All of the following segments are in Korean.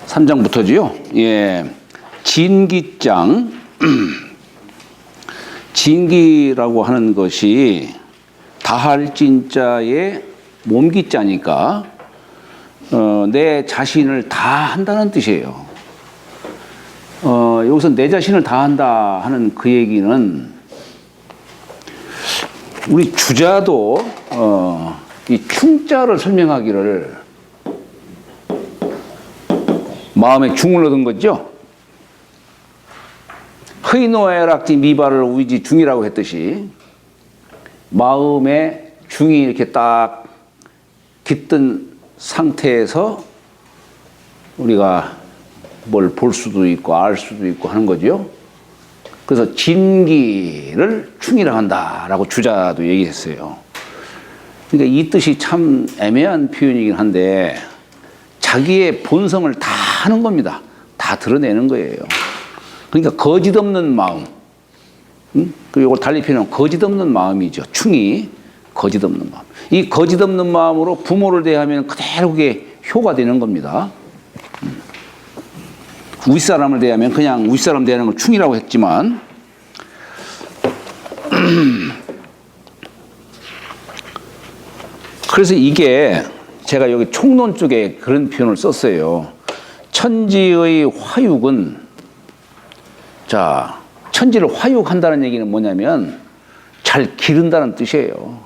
33장부터지요. 예, 진기장. 진기라고 하는 것이 다할 진자의 몸기자니까 내 자신을 다 한다는 뜻이에요. 여기서 내 자신을 다 한다 하는 그 얘기는 우리 주자도 이 충자를 설명하기를 마음에 중을 얻은 거죠. 흐이노에락지 미발을 우이지 중이라고 했듯이 마음에 중이 이렇게 딱 깃든 상태에서 우리가 뭘 볼 수도 있고 알 수도 있고 하는 거죠. 그래서 진기를 충이라 한다라고 주자도 얘기했어요. 그러니까 이 뜻이 참 애매한 표현이긴 한데 자기의 본성을 다 하는 겁니다. 다 드러내는 거예요. 그러니까 거짓 없는 마음. 이걸 달리 표현하면 거짓 없는 마음이죠. 충이 거짓 없는 마음. 이 거짓 없는 마음으로 부모를 대하면 그대로 그게 효가 되는 겁니다. 윗사람을 대하면 그냥 윗사람 대하는 걸 충이라고 했지만 그래서 이게 제가 여기 총론 쪽에 그런 표현을 썼어요. 천지의 화육은, 자, 천지를 화육한다는 얘기는 뭐냐면 잘 기른다는 뜻이에요.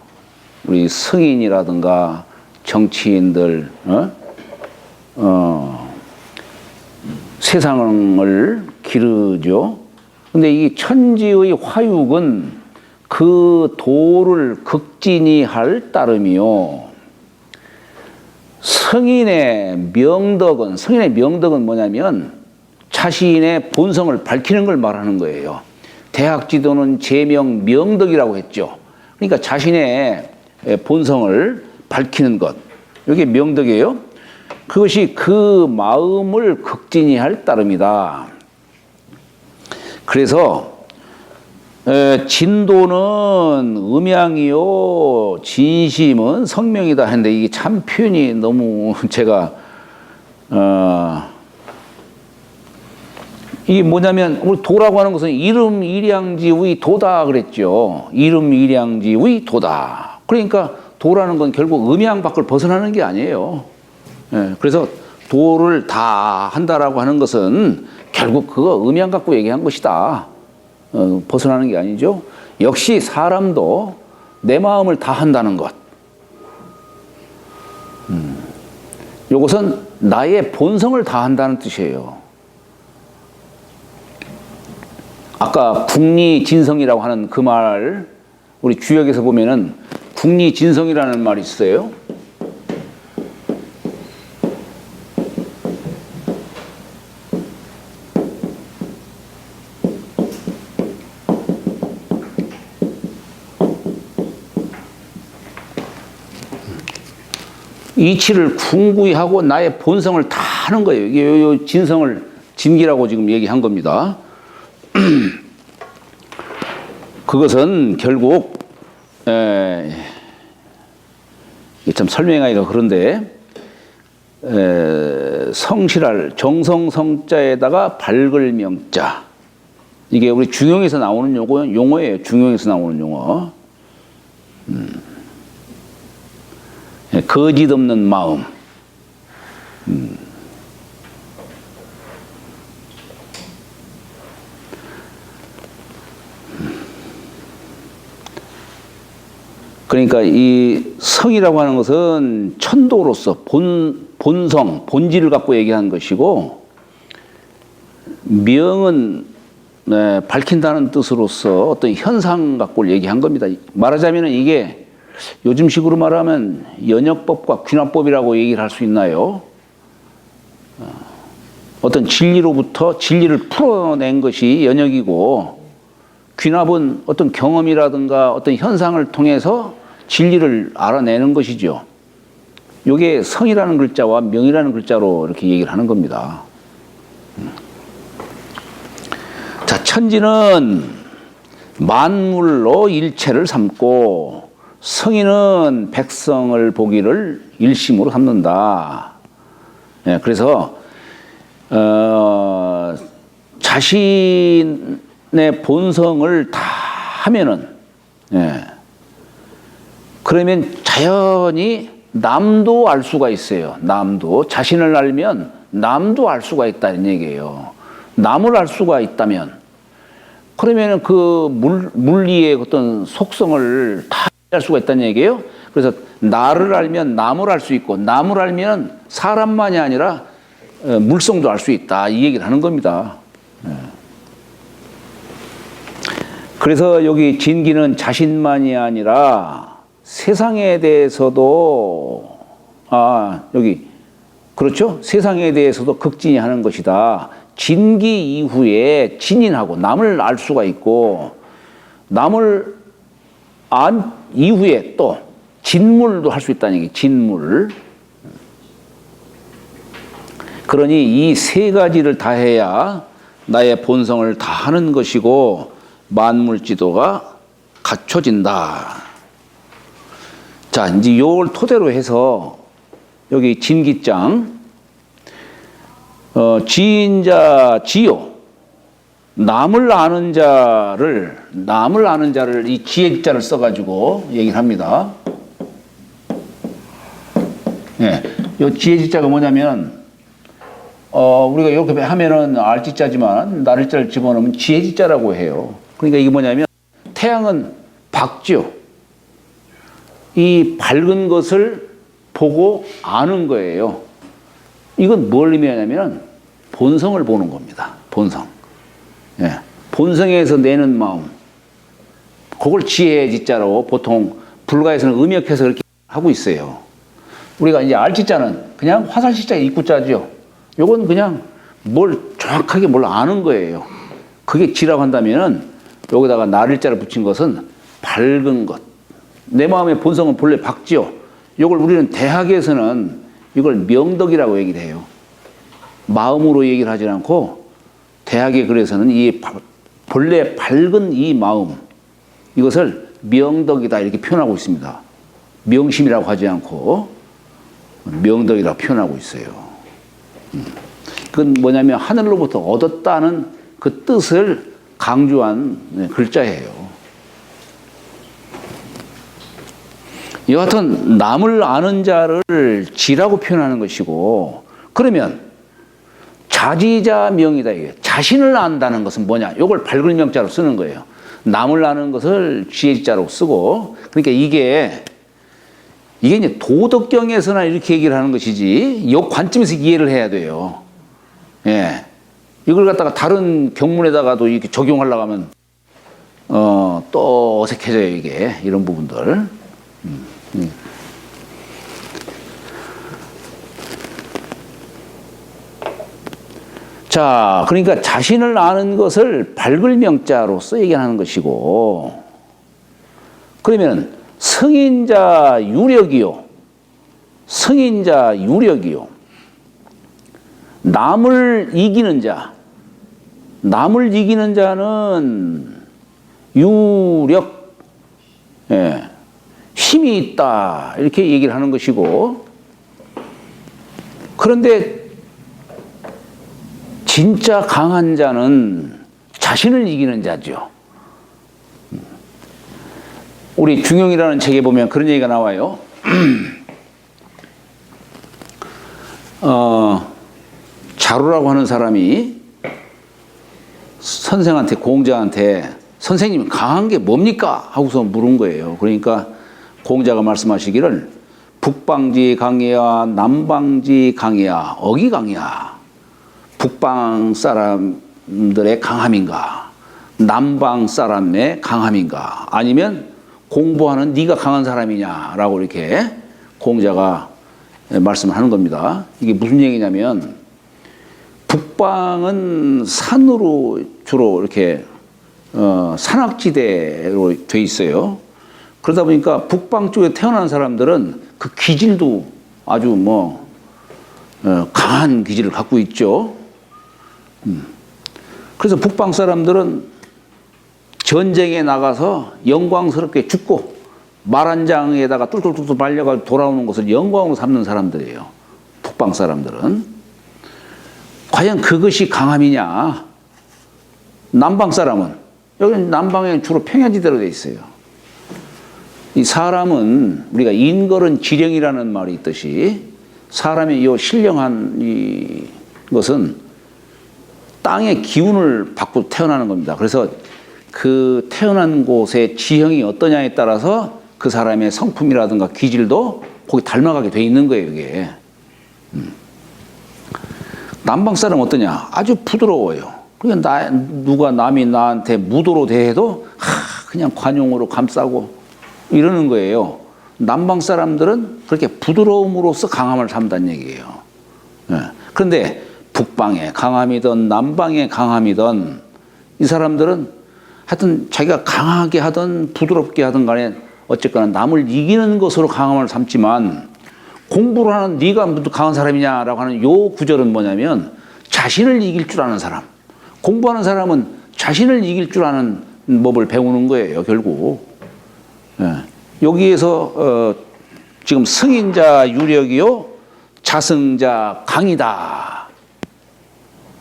우리 성인이라든가 정치인들, 세상을 기르죠. 근데 이 천지의 화육은 그 도를 극진히 할 따름이요. 성인의 명덕은 뭐냐면 자신의 본성을 밝히는 걸 말하는 거예요. 대학 지도는 제명 명덕이라고 했죠. 그러니까 자신의 본성을 밝히는 것. 이게 명덕이에요. 그것이 그 마음을 극진히 할 따름이다. 그래서 진도는 음양이요 진심은 성명이다 했는데 이게 참 표현이 너무 제가 이게 뭐냐면 우리 도라고 하는 것은 이름 일양지의 도다 그랬죠. 이름 일양지의 도다. 그러니까 도라는 건 결국 음양 밖을 벗어나는 게 아니에요. 그래서 도를 다 한다라고 하는 것은 결국 그거 음양 갖고 얘기한 것이다. 벗어나는 게 아니죠. 역시 사람도 내 마음을 다 한다는 것. 이것은 나의 본성을 다 한다는 뜻이에요. 아까 국리진성이라고 하는 그 말, 우리 주역에서 보면은 국리진성이라는 말이 있어요. 이치를 궁구히 하고 나의 본성을 다 하는 거예요. 이게 요 진성을 진기라고 지금 얘기한 겁니다. 그것은 결국 이게 참 설명하기가 그런데 성실할 정성성자에다가 밝을 명자. 이게 우리 중용에서 나오는 용어예요. 중용에서 나오는 용어. 거짓 없는 마음. 그러니까 이 성이라고 하는 것은 천도로서 본성, 본질을 갖고 얘기하는 것이고, 명은 밝힌다는 뜻으로서 어떤 현상 갖고 얘기한 겁니다. 말하자면 이게 요즘식으로 말하면 연역법과 귀납법이라고 얘기를 할 수 있나요? 어떤 진리로부터 진리를 풀어낸 것이 연역이고, 귀납은 어떤 경험이라든가 어떤 현상을 통해서 진리를 알아내는 것이죠. 이게 성이라는 글자와 명이라는 글자로 이렇게 얘기를 하는 겁니다. 자, 천지는 만물로 일체를 삼고 성인은 백성을 보기를 일심으로 삼는다. 예, 그래서 자신의 본성을 다 하면은, 예, 그러면 자연히 남도 알 수가 있어요. 남도 자신을 알면 남도 알 수가 있다는 얘기예요. 남을 알 수가 있다면 그러면 그 물리의 어떤 속성을 다 알 수가 있다는 얘기예요. 그래서 나를 알면 남을 알 수 있고 남을 알면 사람만이 아니라 물성도 알 수 있다, 이 얘기를 하는 겁니다. 그래서 여기 진기는 자신만이 아니라 세상에 대해서도 여기 그렇죠? 세상에 대해서도 극진히 것이다. 진기 이후에 진인하고 남을 알 수가 있고 남을 안 이후에 또 진물도 할 수 있다는 얘기. 진물. 그러니 이 세 가지를 다 해야 나의 본성을 다 하는 것이고 만물지도가 갖춰진다. 자, 이제 이걸 토대로 해서 여기 진기장 지인자 지요, 남을 아는 자를 이 지혜자를 써가지고 얘기를 합니다. 예, 이 지혜자가 뭐냐면 우리가 이렇게 하면은 알지자지만 나를자를 집어넣으면 지혜지자라고 해요. 그러니까 이게 뭐냐면 태양은 밝죠. 이 밝은 것을 보고 아는 거예요. 이건 뭘 의미하냐면 본성을 보는 겁니다. 본성. 예. 본성에서 내는 마음. 그걸 지혜지자로 보통 불가에서는 음역해서 그렇게 하고 있어요. 우리가 이제 알지자는 그냥 화살시자 입구자죠. 요건 그냥 정확하게 뭘 아는 거예요. 그게 지라고 한다면은 여기다가 나를자를 붙인 것은 밝은 것. 내 마음의 본성은 본래 밝지요. 이걸 우리는 대학에서는 이걸 명덕이라고 얘기를 해요. 마음으로 얘기를 하지 않고 대학에 그래서는 이 본래 밝은 이 마음, 이것을 명덕이다 이렇게 표현하고 있습니다. 명심이라고 하지 않고 명덕이라고 표현하고 있어요. 그건 뭐냐면 하늘로부터 얻었다는 그 뜻을 강조한 글자예요. 여하튼 남을 아는 자를 지라고 표현하는 것이고, 그러면 자지자명이다. 이게 자신을 안다는 것은 뭐냐? 이걸 밝은 명자로 쓰는 거예요. 남을 아는 것을 지혜자로 쓰고, 그러니까 이게 이제 도덕경에서나 이렇게 얘기를 하는 것이지, 이 관점에서 이해를 해야 돼요. 예. 이걸 갖다가 다른 경문에다가도 이렇게 적용하려고 하면, 또 어색해져요, 이게. 이런 부분들. 자, 그러니까 자신을 아는 것을 밝을 명자로서 얘기하는 것이고, 그러면 성인자 유력이요. 성인자 유력이요. 남을 이기는 자. 남을 이기는 자는 유력, 예, 힘이 있다. 이렇게 얘기를 하는 것이고, 그런데 진짜 강한 자는 자신을 이기는 자죠. 우리 중용이라는 책에 보면 그런 얘기가 나와요. 자루라고 하는 사람이 선생한테, 공자한테 선생님 강한 게 뭡니까? 하고서 물은 거예요. 그러니까 공자가 말씀하시기를 북방지 강이야 남방지 강이야 어기 강이야. 북방 사람들의 강함인가 남방 사람의 강함인가 아니면 공부하는 네가 강한 사람이냐라고 이렇게 공자가 말씀을 하는 겁니다. 이게 무슨 얘기냐면 북방은 산으로 주로 이렇게 산악지대로 돼 있어요. 그러다 보니까 북방 쪽에 태어난 사람들은 그 기질도 아주 강한 기질을 갖고 있죠. 그래서 북방 사람들은 전쟁에 나가서 영광스럽게 죽고 말 한 장에다가 뚫뚫뚫 말려가 돌아오는 것을 영광으로 삼는 사람들이에요. 북방 사람들은. 과연 그것이 강함이냐? 남방 사람은, 여기는 남방에 주로 평야지대로 돼 있어요. 이 사람은 우리가 인걸은 지령이라는 말이 있듯이 사람의 이 신령한 이 것은 땅의 기운을 받고 태어나는 겁니다. 그래서 그 태어난 곳의 지형이 어떠냐에 따라서 그 사람의 성품이라든가 기질도 거기 닮아가게 돼 있는 거예요, 이게. 남방 사람은 어떠냐? 아주 부드러워요. 그러니까 누가 남이 나한테 무도로 대해도 그냥 관용으로 감싸고 이러는 거예요. 남방 사람들은 그렇게 부드러움으로써 강함을 삼다는 얘기예요. 그런데 북방의 강함이든 남방의 강함이든 이 사람들은 하여튼 자기가 강하게 하든 부드럽게 하든 간에 어쨌거나 남을 이기는 것으로 강함을 삼지만 공부를 하는 네가 무슨 강한 사람이냐라고 하는 요 구절은 뭐냐면 자신을 이길 줄 아는 사람. 공부하는 사람은 자신을 이길 줄 아는 법을 배우는 거예요, 결국. 여기에서 지금 승인자 유력이요, 자승자 강이다.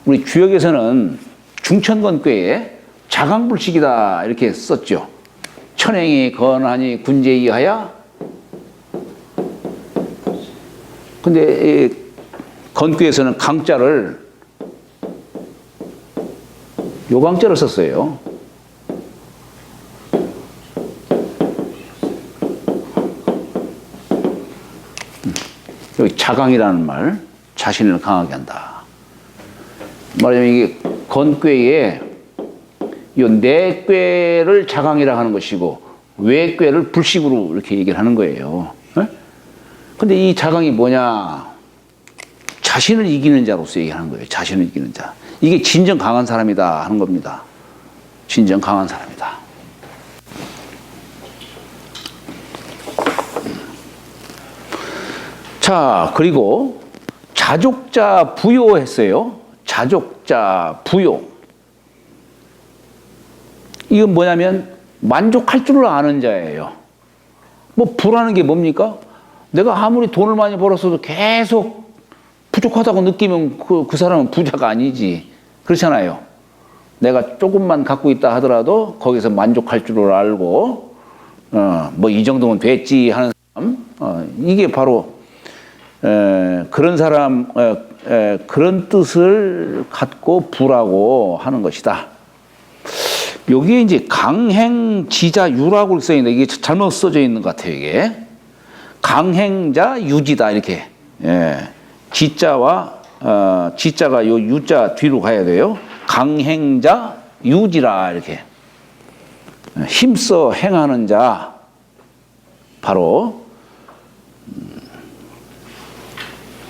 우리 주역에서는 중천건괴에 자강불식이다 이렇게 썼죠. 천행이 건하니 군제이하야. 근데 건괴에서는 강자를 요강자를 썼어요. 여기 자강이라는 말, 자신을 강하게 한다. 말하자면 이게 건괴에 이 내괴를 자강이라 하는 것이고 외괴를 불식으로 이렇게 얘기를 하는 거예요. 근데 이 자강이 뭐냐? 자신을 이기는 자로서 얘기하는 거예요. 자신을 이기는 자. 이게 진정 강한 사람이다 하는 겁니다. 진정 강한 사람이다. 자, 그리고 자족자 부요 했어요. 자족자 부요. 이건 뭐냐면 만족할 줄을 아는 자예요. 뭐 부라는 게 뭡니까? 내가 아무리 돈을 많이 벌었어도 계속 부족하다고 느끼면 그 사람은 부자가 아니지. 그렇잖아요. 내가 조금만 갖고 있다 하더라도 거기서 만족할 줄을 알고 뭐 이 정도면 됐지 하는 사람, 이게 바로 그런 사람, 그런 뜻을 갖고 부라고 하는 것이다. 여기에 이제 강행지자유라고 써 있는데 이게 잘못 써져 있는 것 같아요, 이게. 강행자 유지다 이렇게. 지자와 지자가 요 유자 뒤로 가야 돼요. 강행자 유지라 이렇게. 힘써 행하는 자 바로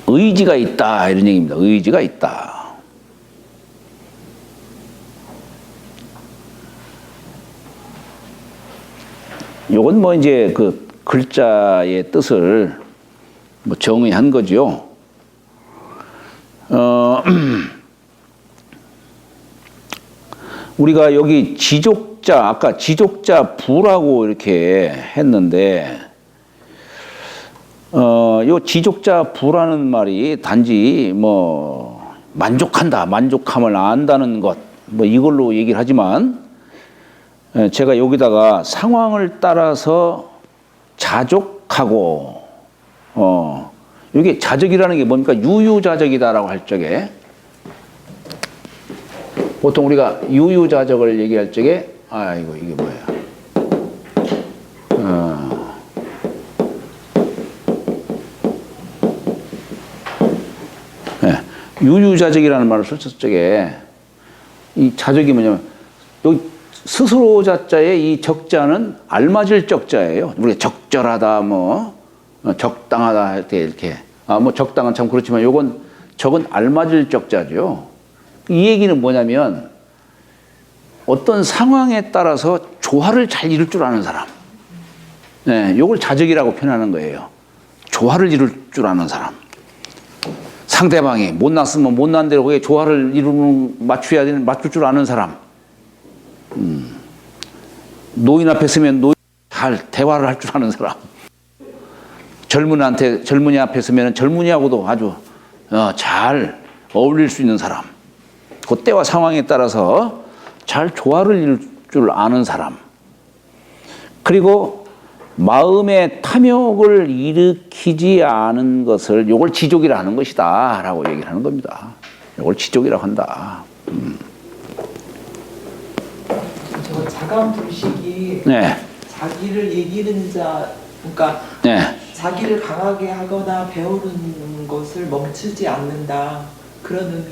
의지가 있다 이런 얘기입니다. 의지가 있다. 요건 뭐 이제 그 글자의 뜻을 뭐 정의한 거죠. 우리가 여기 지족자, 아까 지족자 부라고 이렇게 했는데, 요 지족자 부라는 말이 단지 뭐 만족한다, 만족함을 안다는 것, 뭐 이걸로 얘기를 하지만, 제가 여기다가 상황을 따라서 자족하고, 이게 자적이라는 게 뭡니까? 유유자적이다라고 할 적에, 보통 우리가 유유자적을 얘기할 적에, 아이고, 이게 뭐야. 네, 유유자적이라는 말을 쓸 적에, 이 자적이 뭐냐면, 여기 스스로 자자의 이 적자는 알맞을 적자예요. 우리가 적절하다, 뭐, 적당하다 할 때 이렇게. 뭐 적당은 참 그렇지만 저건 알맞을 적자죠. 이 얘기는 뭐냐면 어떤 상황에 따라서 조화를 잘 이룰 줄 아는 사람. 네, 요걸 자적이라고 표현하는 거예요. 조화를 이룰 줄 아는 사람. 상대방이 못났으면 못난 대로 거기에 조화를 맞출 줄 아는 사람. 노인 앞에 서면 노인 잘 대화를 할 줄 아는 사람. 젊은이 앞에 서면 젊은이하고도 아주 잘 어울릴 수 있는 사람. 그 때와 상황에 따라서 잘 조화를 이룰 줄 아는 사람. 그리고 마음의 탐욕을 일으키지 않은 것을 요걸 지족이라 하는 것이다 라고 얘기를 하는 겁니다. 요걸 지족이라고 한다. 저 자감 불식이 네. 자기를 이기는 자, 그러니까 네. 자기를 강하게 하거나 배우는 것을 멈추지 않는다, 그런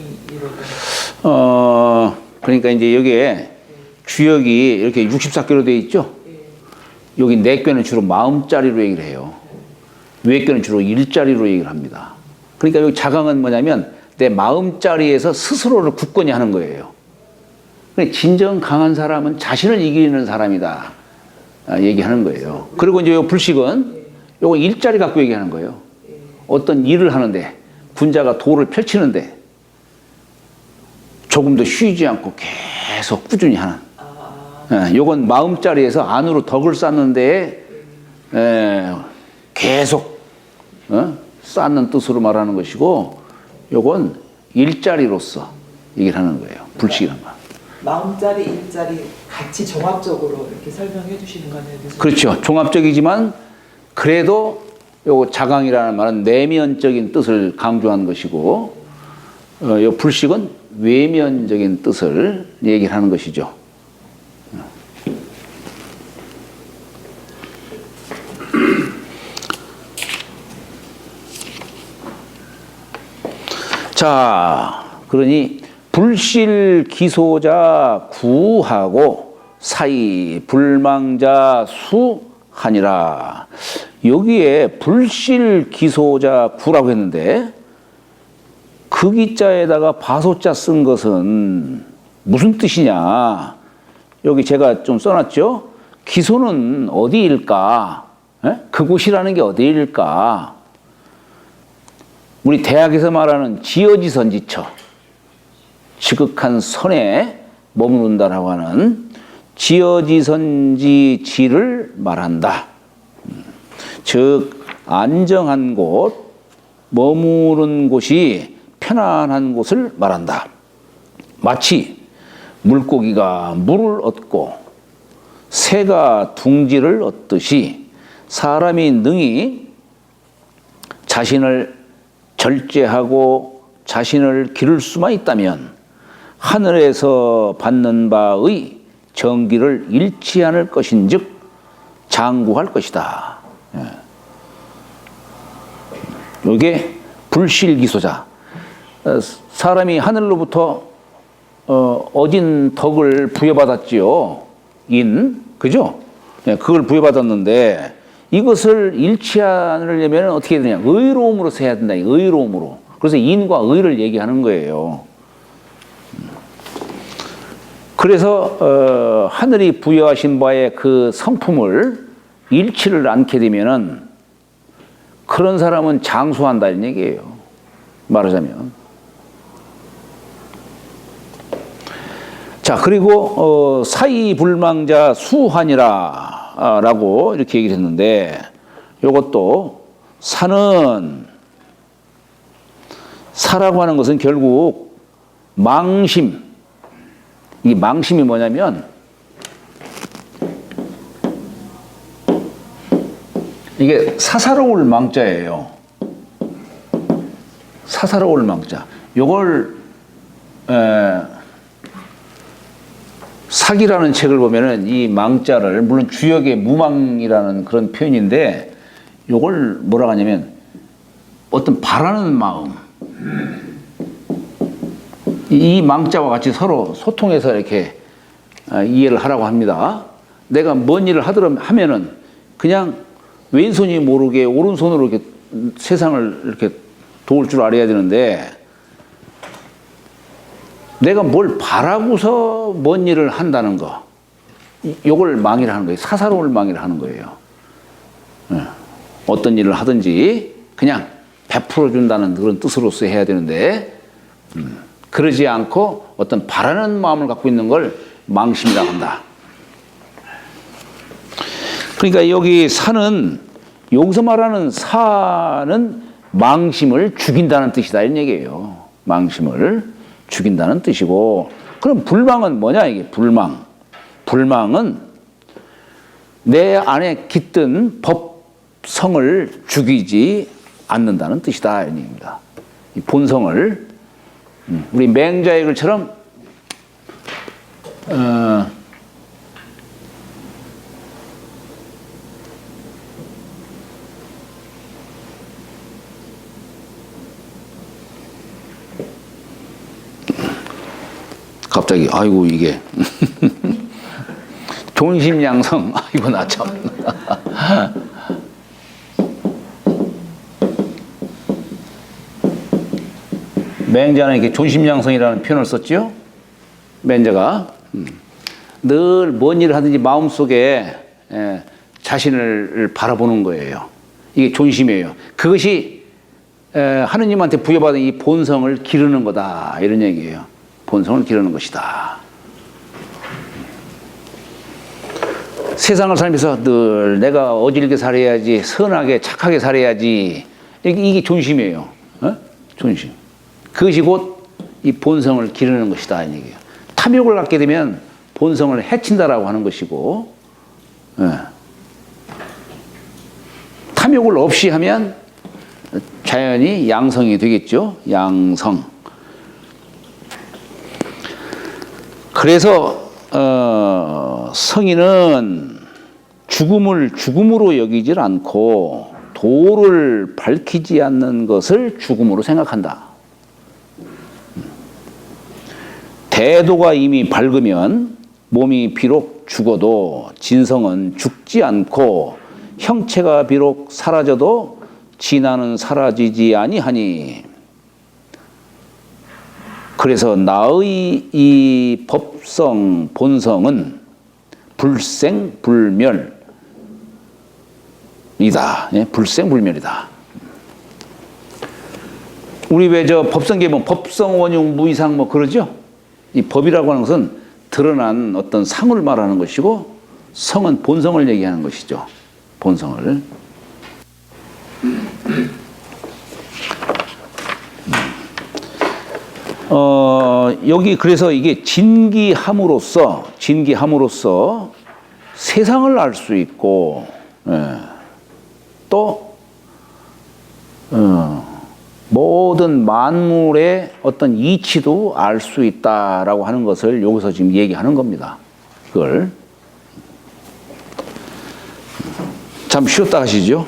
의미로요. 그러니까 이제 여기에 주역이 이렇게 64개로 되어 있죠. 여기 네 꾀는 주로 마음자리로 얘기를 해요. 외 꾀는 주로 일자리로 얘기를 합니다. 그러니까 여기 자강은 뭐냐면 내 마음자리에서 스스로를 굳건히 하는 거예요. 그러니까 진정 강한 사람은 자신을 이기는 사람이다 얘기하는 거예요. 그리고 이제 요 불식은 요거 일자리 갖고 얘기하는 거예요. 어떤 일을 하는데 군자가 도를 펼치는데 조금도 쉬지 않고 계속 꾸준히 하는. 요건 마음자리에서 안으로 덕을 쌓는데 계속 쌓는 뜻으로 말하는 것이고, 요건 일자리로서 얘기를 하는 거예요. 불식이란 말. 마음자리, 일자리 같이 종합적으로 이렇게 설명해 주시는 거네요. 그렇죠. 종합적이지만 그래도 요 자강이라는 말은 내면적인 뜻을 강조한 것이고, 요 불식은 외면적인 뜻을 얘기를 하는 것이죠. 자, 그러니 불실 기소자 구하고 사이 불망자 수하니라. 여기에 불실 기소자 구라고 했는데 그 기자에다가 바소자 쓴 것은 무슨 뜻이냐? 여기 제가 좀 써놨죠. 기소는 어디일까? 그곳이라는 게 어디일까? 우리 대학에서 말하는 지어지선지처, 지극한 선에 머무른다라고 하는 지어지선지지를 말한다. 즉 안정한 곳, 머무른 곳이 편안한 곳을 말한다. 마치 물고기가 물을 얻고 새가 둥지를 얻듯이 사람이 능히 자신을 절제하고 자신을 기를 수만 있다면 하늘에서 받는 바의 정기를 잃지 않을 것인즉 장구할 것이다. 이게 불실기소자. 사람이 하늘로부터 얻은 덕을 부여받았지요. 그죠? 그걸 부여받았는데 이것을 잃지 않으려면 어떻게 해야 되냐? 의로움으로서 해야 된다. 의로움으로. 그래서 인과 의를 얘기하는 거예요. 그래서 하늘이 부여하신 바의 그 성품을 잃지를 않게 되면은 그런 사람은 장수한다는 얘기예요. 말하자면. 자, 그리고 사이불망자 수환이라 라고 이렇게 얘기를 했는데, 이것도 사라고 하는 것은 결국 망심. 이 망심이 뭐냐면 이게 사사로울 망자예요. 사사로울 망자. 요걸 사기라는 책을 보면은 이 망자를, 물론 주역의 무망이라는 그런 표현인데, 요걸 뭐라고 하냐면 어떤 바라는 마음, 이 망자와 같이 서로 소통해서 이렇게 이해를 하라고 합니다. 내가 뭔 일을 하면은 그냥 왼손이 모르게 오른손으로 이렇게 세상을 이렇게 도울 줄 알아야 되는데, 내가 뭘 바라고서 뭔 일을 한다는 거, 요걸 망이라 하는 거예요. 사사로울 망이라 하는 거예요. 어떤 일을 하든지 그냥 베풀어 준다는 그런 뜻으로서 해야 되는데, 그러지 않고 어떤 바라는 마음을 갖고 있는 걸 망심이라고 한다. 그러니까 여기 사는, 여기서 말하는 사는 망심을 죽인다는 뜻이다 이런 얘기예요. 망심을 죽인다는 뜻이고, 그럼 불망은 뭐냐 이게 불망. 불망은 내 안에 깃든 법성을 죽이지 않는다는 뜻이다 이런 얘기입니다. 이 본성을 우리 맹자의 글처럼 갑자기 아이고 이게 존심양성 아이고 나 참. 맹자는 이렇게 존심양성이라는 표현을 썼죠. 맹자가 늘 뭔 일을 하든지 마음속에 자신을 바라보는 거예요. 이게 존심이에요. 그것이 하느님한테 부여받은 이 본성을 기르는 거다 이런 얘기예요. 본성을 기르는 것이다. 세상을 살면서 늘 내가 어질게 살아야지, 선하게 착하게 살아야지, 이게 존심이에요. 존심. 그것이 곧 이 본성을 기르는 것이다 이 얘기예요. 탐욕을 갖게 되면 본성을 해친다라고 하는 것이고, 탐욕을 없이 하면 자연히 양성이 되겠죠. 양성. 그래서 성인은 죽음을 죽음으로 여기질 않고 도를 밝히지 않는 것을 죽음으로 생각한다. 대도가 이미 밝으면 몸이 비록 죽어도 진성은 죽지 않고 형체가 비록 사라져도 진화는 사라지지 아니하니. 그래서 나의 이 법성 본성은 불생불멸이다. 불생불멸이다. 우리 왜 저 법성계 보면 법성원용 무이상 뭐 그러죠? 이 법이라고 하는 것은 드러난 어떤 상을 말하는 것이고, 성은 본성을 얘기하는 것이죠. 본성을. 여기 그래서 이게 진기함으로써 세상을 알 수 있고, 또 모든 만물의 어떤 이치도 알 수 있다라고 하는 것을 여기서 지금 얘기하는 겁니다. 그걸 잠 쉬었다 하시죠.